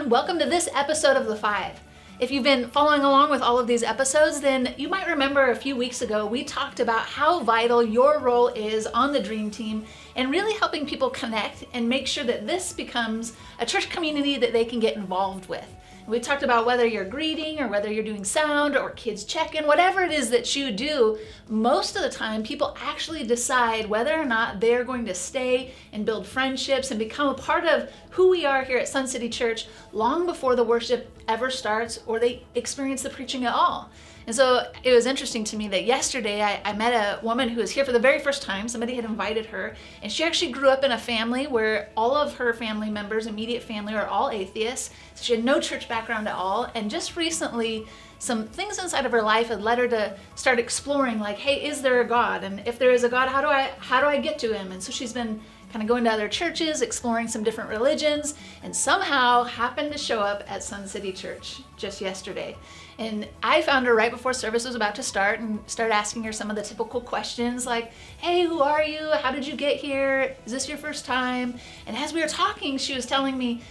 everyone. Welcome to this episode of The Five. If you've been following along with all of these episodes, then you might remember a few weeks ago we talked about how vital your role is on the Dream Team and really helping people connect and make sure that this becomes a church community that they can get involved with. We talked about whether you're greeting or whether you're doing sound or kids check-in, whatever it is that you do, most of the time people actually decide whether or not they're going to stay and build friendships and become a part of who we are here at Sun City Church long before the worship ever starts or they experience the preaching at all. And so it was interesting to me that yesterday I met a woman who was here for the very first time. Somebody had invited her, and she actually grew up in a family where all of her family members, immediate family, are all atheists. So she had no church background at all, and just recently some things inside of her life had led her to start exploring, like, hey, is there a God? And if there is a God, how do I get to him? And so she's been kind of going to other churches, exploring some different religions, and somehow happened to show up at Sun City Church just yesterday. And I found her right before service was about to start and started asking her some of the typical questions like, hey, who are you? How did you get here? Is this your first time? And as we were talking, she was telling me,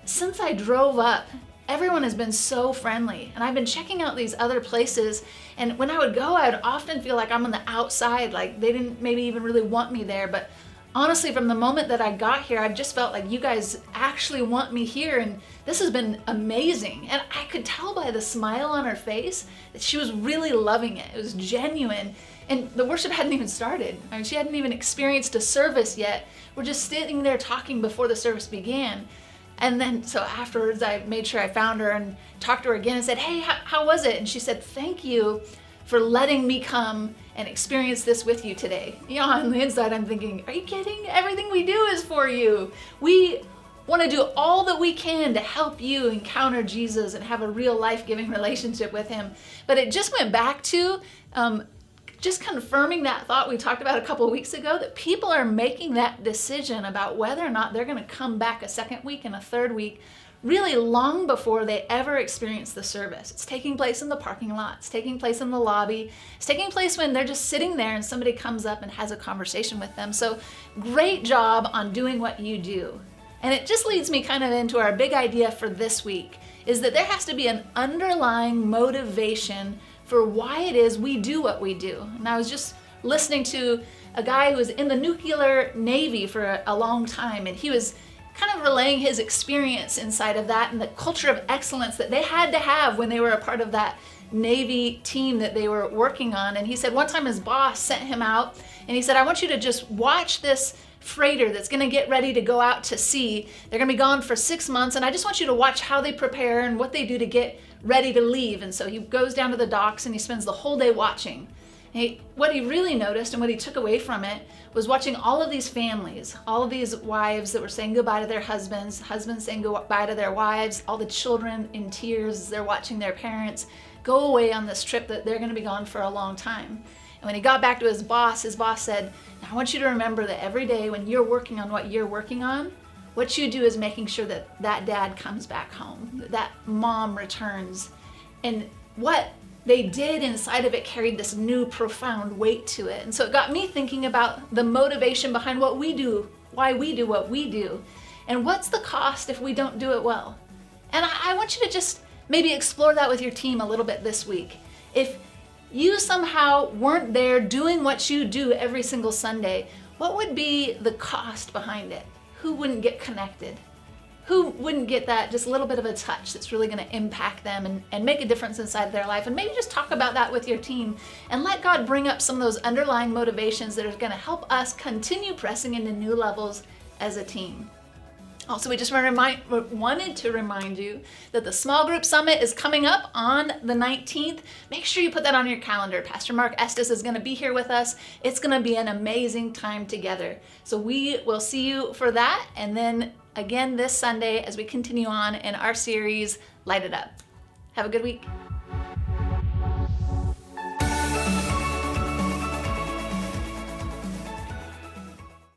since I drove up, everyone has been so friendly. And I've been checking out these other places. And when I would go, I would often feel like I'm on the outside, like they didn't maybe even really want me there. But honestly, from the moment that I got here, I just felt like you guys actually want me here, and this has been amazing. And I could tell by the smile on her face that she was really loving it. It was genuine, and the worship hadn't even started. I mean, she hadn't even experienced a service yet. We're just sitting there talking before the service began. And then, so afterwards, I made sure I found her and talked to her again and said, hey, how was it? And she said, thank you for letting me come and experience this with you today. You know, on the inside, I'm thinking, are you kidding? Everything we do is for you. We want to do all that we can to help you encounter Jesus and have a real life-giving relationship with him. But it just went back to just confirming that thought we talked about a couple of weeks ago, that people are making that decision about whether or not they're going to come back a second week and a third week really long before they ever experience the service. It's taking place in the parking lot. It's taking place in the lobby. It's taking place when they're just sitting there and somebody comes up and has a conversation with them. So great job on doing what you do. And it just leads me kind of into our big idea for this week, is that there has to be an underlying motivation for why it is we do what we do. And I was just listening to a guy who was in the nuclear Navy for a long time, and he was kind of relaying his experience inside of that and the culture of excellence that they had to have when they were a part of that Navy team that they were working on. And he said one time his boss sent him out and he said, I want you to just watch this freighter that's going to get ready to go out to sea. They're going to be gone for 6 months, and I just want you to watch how they prepare and what they do to get ready to leave. And so he goes down to the docks and he spends the whole day watching. What he really noticed and what he took away from it was watching all of these families, all of these wives that were saying goodbye to their husbands, husbands saying goodbye to their wives, all the children in tears as they're watching their parents go away on this trip that they're going to be gone for a long time. And when he got back to his boss said, now I want you to remember that every day when you're working on what you're working on, what you do is making sure that that dad comes back home, that mom returns. And what they did inside of it carried this new profound weight to it. And so it got me thinking about the motivation behind what we do, why we do what we do, and what's the cost if we don't do it well. And I want you to just maybe explore that with your team a little bit this week. If you somehow weren't there doing what you do every single Sunday, what would be the cost behind it? Who wouldn't get connected? Who wouldn't get that just a little bit of a touch that's really going to impact them and make a difference inside of their life? And maybe just talk about that with your team and let God bring up some of those underlying motivations that are going to help us continue pressing into new levels as a team. Also, we just wanted to remind you that the Small Group Summit is coming up on the 19th. Make sure you put that on your calendar. Pastor Mark Estes is going to be here with us. It's going to be an amazing time together. So we will see you for that. And then again this Sunday as we continue on in our series, Light It Up. Have a good week.